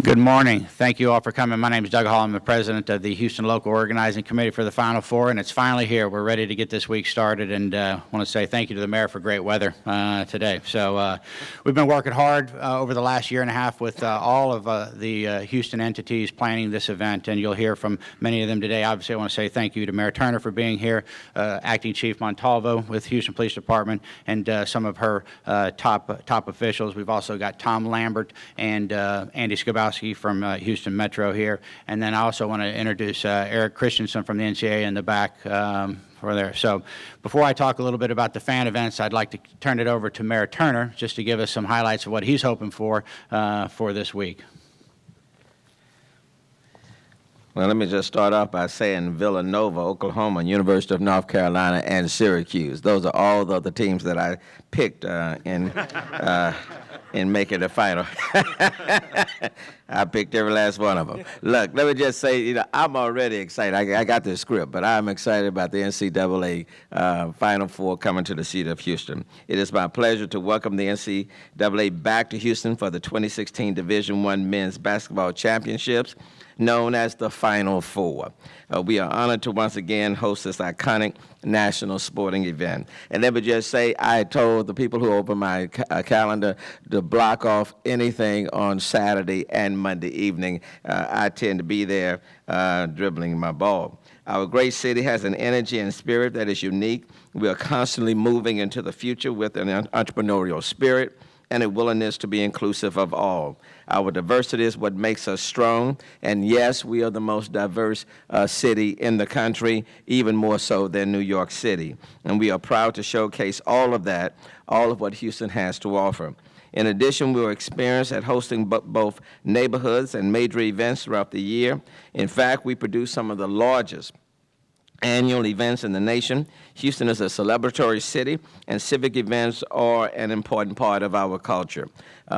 Good morning. Thank you all for coming. My name is Doug Hall. I'm the president of the Houston Local Organizing Committee for the Final Four, and it's finally here. We're ready to get this week started, and want to say thank you to the mayor for great weather today. So we've been working hard over the last year and a half with all of the Houston entities planning this event, and you'll hear from many of them today. Obviously, I want to say thank you to Mayor Turner for being here, Acting Chief Montalvo with Houston Police Department, and some of her top officials. We've also got Tom Lambert and Andy Skabowski from Houston Metro here. And then I also want to introduce Eric Christensen from the NCAA in the back for there. So before I talk a little bit about the fan events, I'd like to turn it over to Mayor Turner just to give us some highlights of what he's hoping for this week. Well, let me just start off by saying Villanova, Oklahoma, University of North Carolina, and Syracuse. Those are all the teams that I picked in making the final. I picked every last one of them. Look, let me just say, I'm already excited. I got this script, but I'm excited about the NCAA Final Four coming to the city of Houston. It is my pleasure to welcome the NCAA back to Houston for the 2016 Division I Men's Basketball Championships, known as the Final Four. We are honored to once again host this iconic national sporting event. And let me just say, I told the people who opened my calendar to block off anything on Saturday and Monday evening. I tend to be there dribbling my ball. Our great city has an energy and spirit that is unique. We are constantly moving into the future with an entrepreneurial spirit and a willingness to be inclusive of all. Our diversity is what makes us strong, and yes, we are the most diverse city in the country, even more so than New York City. And we are proud to showcase all of that, all of what Houston has to offer. In addition, we are experienced at hosting both neighborhoods and major events throughout the year. In fact, we produce some of the largest annual events in the nation. Houston is a celebratory city, and civic events are an important part of our culture.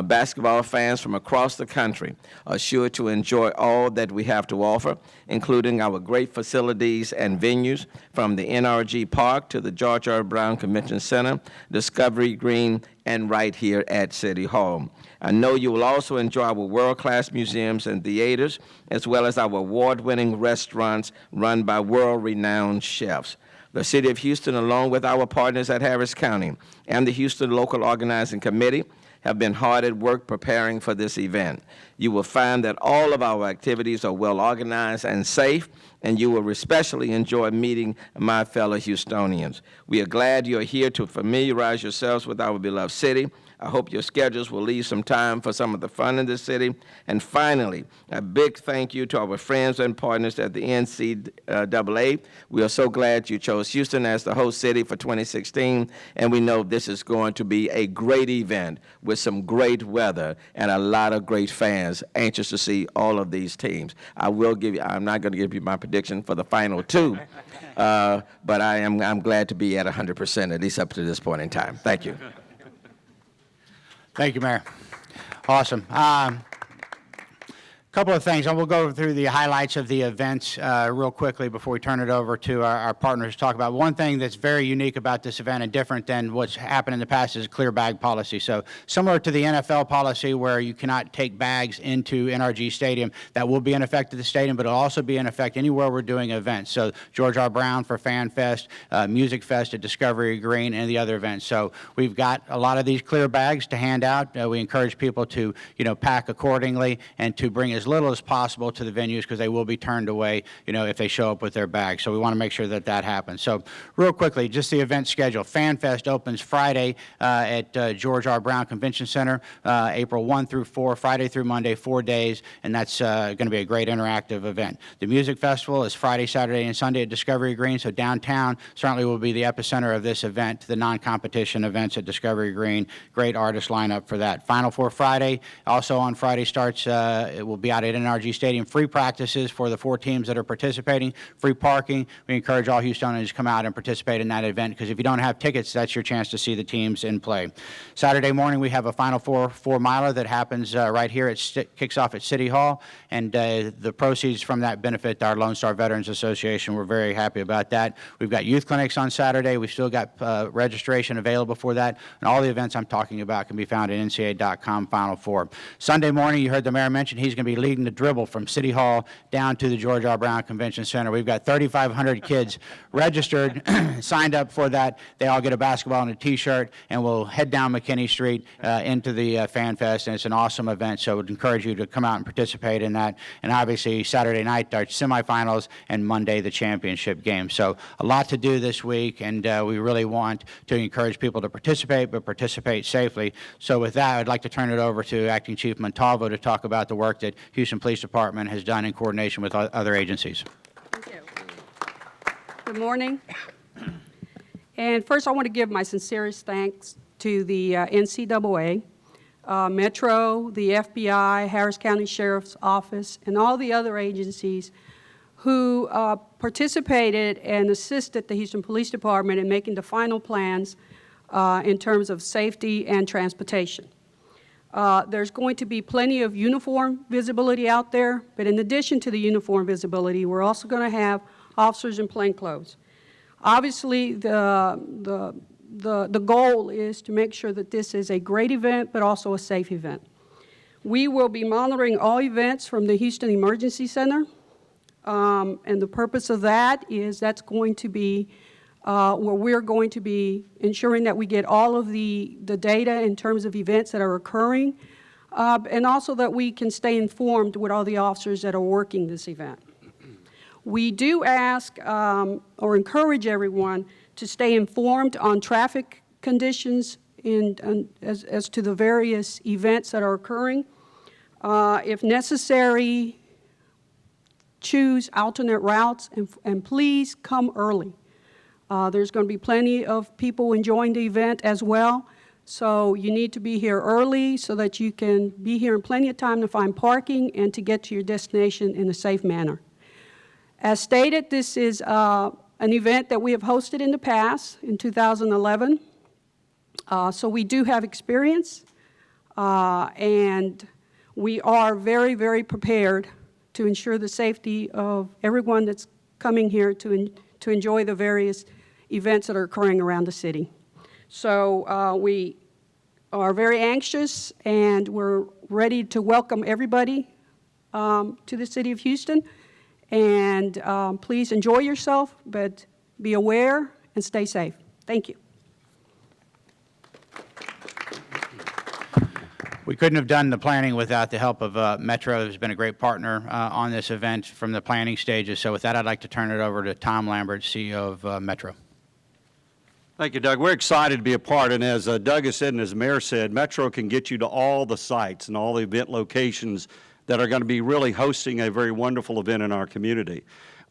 Basketball fans from across the country are sure to enjoy all that we have to offer, including our great facilities and venues, from the NRG Park to the George R. Brown Convention Center, Discovery Green, and right here at City Hall. I know you will also enjoy our world-class museums and theaters, as well as our award-winning restaurants run by world-renowned chefs. The City of Houston, along with our partners at Harris County and the Houston Local Organizing Committee, have been hard at work preparing for this event. You will find that all of our activities are well organized and safe, and you will especially enjoy meeting my fellow Houstonians. We are glad you are here to familiarize yourselves with our beloved city. I hope your schedules will leave some time for some of the fun in the city. And finally, a big thank you to our friends and partners at the NCAA. We are so glad you chose Houston as the host city for 2016, and we know this is going to be a great event with some great weather and a lot of great fans anxious to see all of these teams. I'm not going to give you my prediction for the final two, but I'm glad to be at 100%, at least up to this point in time. Thank you. Thank you, Mayor. Awesome. Couple of things, and we'll go through the highlights of the events real quickly before we turn it over to our partners to talk about. One thing that's very unique about this event and different than what's happened in the past is a clear bag policy. So similar to the NFL policy where you cannot take bags into NRG Stadium, that will be in effect at the stadium, but it'll also be in effect anywhere we're doing events. So George R. Brown for Fan Fest, Music Fest at Discovery Green, and the other events. So we've got a lot of these clear bags to hand out. We encourage people to, pack accordingly and to bring as little as possible to the venues because they will be turned away, if they show up with their bags. So we want to make sure that that happens. So real quickly, just the event schedule. Fan Fest opens Friday at George R. Brown Convention Center, April 1 through 4, Friday through Monday, 4 days, and that's going to be a great interactive event. The Music Festival is Friday, Saturday, and Sunday at Discovery Green, so downtown certainly will be the epicenter of this event. The non-competition events at Discovery Green, great artist lineup for that. Final Four Friday, also on Friday starts, it will be out at NRG Stadium. Free practices for the 4 teams that are participating, free parking. We encourage all Houstonians to come out and participate in that event, because if you don't have tickets, that's your chance to see the teams in play. Saturday morning, we have a Final Four 4-miler that happens right here. It kicks off at City Hall, and the proceeds from that benefit our Lone Star Veterans Association. We're very happy about that. We've got youth clinics on Saturday. We've still got registration available for that, and all the events I'm talking about can be found at NCAA.com Final Four. Sunday morning, you heard the mayor mention he's going to be leading the dribble from City Hall down to the George R. Brown Convention Center. We've got 3,500 kids registered, signed up for that. They all get a basketball and a T-shirt, and we'll head down McKinney Street into the Fan Fest, and it's an awesome event, so I would encourage you to come out and participate in that. And obviously, Saturday night, our semifinals, and Monday, the championship game. So a lot to do this week, and we really want to encourage people to participate, but participate safely. So with that, I'd like to turn it over to Acting Chief Montalvo to talk about the work that Houston Police Department has done in coordination with other agencies. Thank you. Good morning. And first, I want to give my sincerest thanks to the NCAA, Metro, the FBI, Harris County Sheriff's Office, and all the other agencies who participated and assisted the Houston Police Department in making the final plans in terms of safety and transportation. There's going to be plenty of uniform visibility out there, but in addition to the uniform visibility, we're also going to have officers in plain clothes. Obviously, the goal is to make sure that this is a great event, but also a safe event. We will be monitoring all events from the Houston Emergency Center, and the purpose of that is that's going to be where we're going to be ensuring that we get all of the data in terms of events that are occurring, and also that we can stay informed with all the officers that are working this event. We do ask or encourage everyone to stay informed on traffic conditions as to the various events that are occurring. If necessary, choose alternate routes, and please come early. There's going to be plenty of people enjoying the event as well, so you need to be here early so that you can be here in plenty of time to find parking and to get to your destination in a safe manner. As stated, this is an event that we have hosted in the past, in 2011, so we do have experience, and we are very, very prepared to ensure the safety of everyone that's coming here to enjoy the various events that are occurring around the city. So we are very anxious, and we're ready to welcome everybody to the city of Houston. And please enjoy yourself, but be aware and stay safe. Thank you. We couldn't have done the planning without the help of Metro, who's been a great partner on this event from the planning stages. So with that, I'd like to turn it over to Tom Lambert, CEO of Metro. Thank you, Doug. We're excited to be a part, and as Doug has said and as Mayor said, Metro can get you to all the sites and all the event locations that are going to be really hosting a very wonderful event in our community.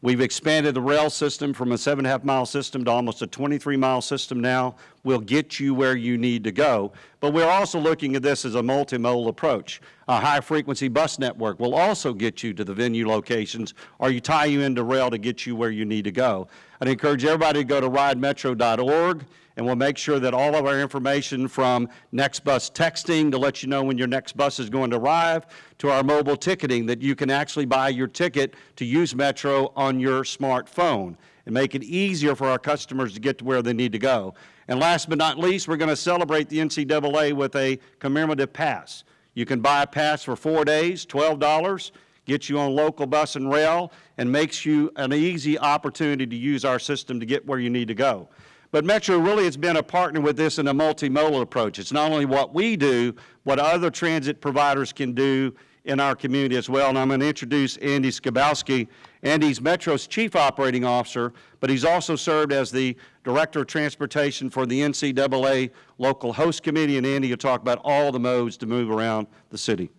We've expanded the rail system from a 7.5-mile system to almost a 23-mile system now. We'll get you where you need to go. But we're also looking at this as a multimodal approach. A high-frequency bus network will also get you to the venue locations, or you tie you into rail to get you where you need to go. I'd encourage everybody to go to ridemetro.org, and we'll make sure that all of our information from next bus texting to let you know when your next bus is going to arrive, to our mobile ticketing, that you can actually buy your ticket to use Metro on your smartphone and make it easier for our customers to get to where they need to go. And last but not least, we're going to celebrate the NCAA with a commemorative pass. You can buy a pass for 4 days, $12, gets you on local bus and rail, and makes you an easy opportunity to use our system to get where you need to go. But Metro really has been a partner with this in a multimodal approach. It's not only what we do, what other transit providers can do in our community as well. And I'm going to introduce Andy Skabowski. Andy's Metro's Chief Operating Officer, but he's also served as the Director of Transportation for the NCAA Local Host Committee. And Andy will talk about all the modes to move around the city.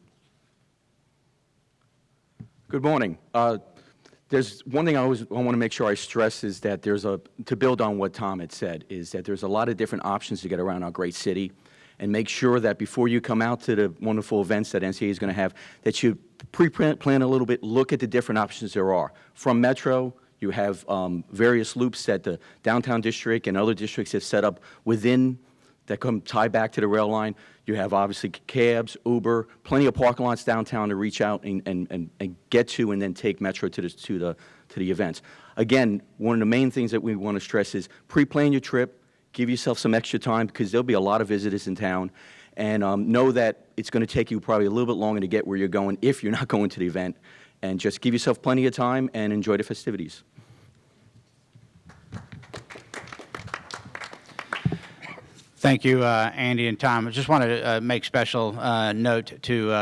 Good morning. There's one thing I want to make sure I stress is that to build on what Tom had said, is that there's a lot of different options to get around our great city. and make sure that before you come out to the wonderful events that NCAA is going to have, that you pre-plan a little bit, look at the different options there are. From Metro, you have various loops that the downtown district and other districts have set up within that come tie back to the rail line. You have obviously cabs, Uber, plenty of parking lots downtown to reach out and get to, and then take Metro to the events. Again, one of the main things that we want to stress is pre-plan your trip, give yourself some extra time because there'll be a lot of visitors in town, and know that it's going to take you probably a little bit longer to get where you're going if you're not going to the event, and just give yourself plenty of time and enjoy the festivities. Thank you, Andy and Tom. I just want to make special note to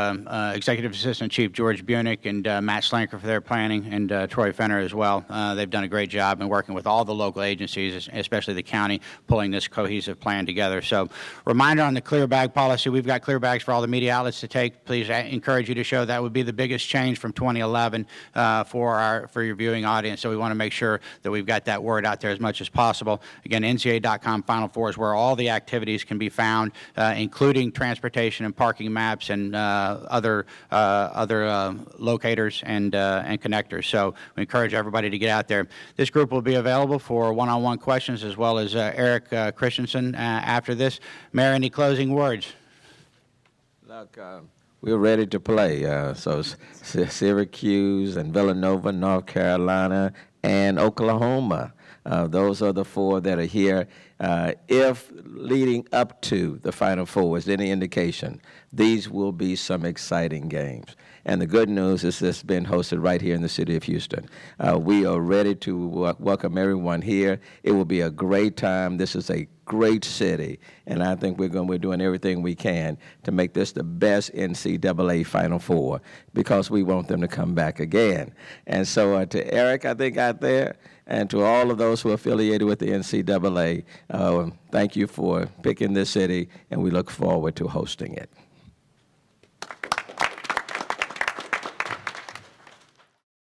Executive Assistant Chief George Bunick and Matt Slanker for their planning, and Troy Fenner as well. They've done a great job in working with all the local agencies, especially the county, pulling this cohesive plan together. So, reminder on the clear bag policy, we've got clear bags for all the media outlets to take. Please encourage you to show. That would be the biggest change from 2011 for your viewing audience. So we want to make sure that we've got that word out there as much as possible. Again, NCAA.com Final Four is where all the activities can be found, including transportation and parking maps and other locators and connectors. So we encourage everybody to get out there. This group will be available for one-on-one questions, as well as Eric Christensen after this. Mayor, any closing words? Look, we're ready to play. So Syracuse and Villanova, North Carolina, and Oklahoma. Those are the four that are here. If leading up to the Final Four is any indication, these will be some exciting games. And the good news is this has been hosted right here in the city of Houston. We are ready to welcome everyone here. It will be a great time. This is a great city, and I think we're doing everything we can to make this the best NCAA Final Four, because we want them to come back again. And so to Eric, I think, out there, and to all of those who are affiliated with the NCAA, thank you for picking this city, and we look forward to hosting it.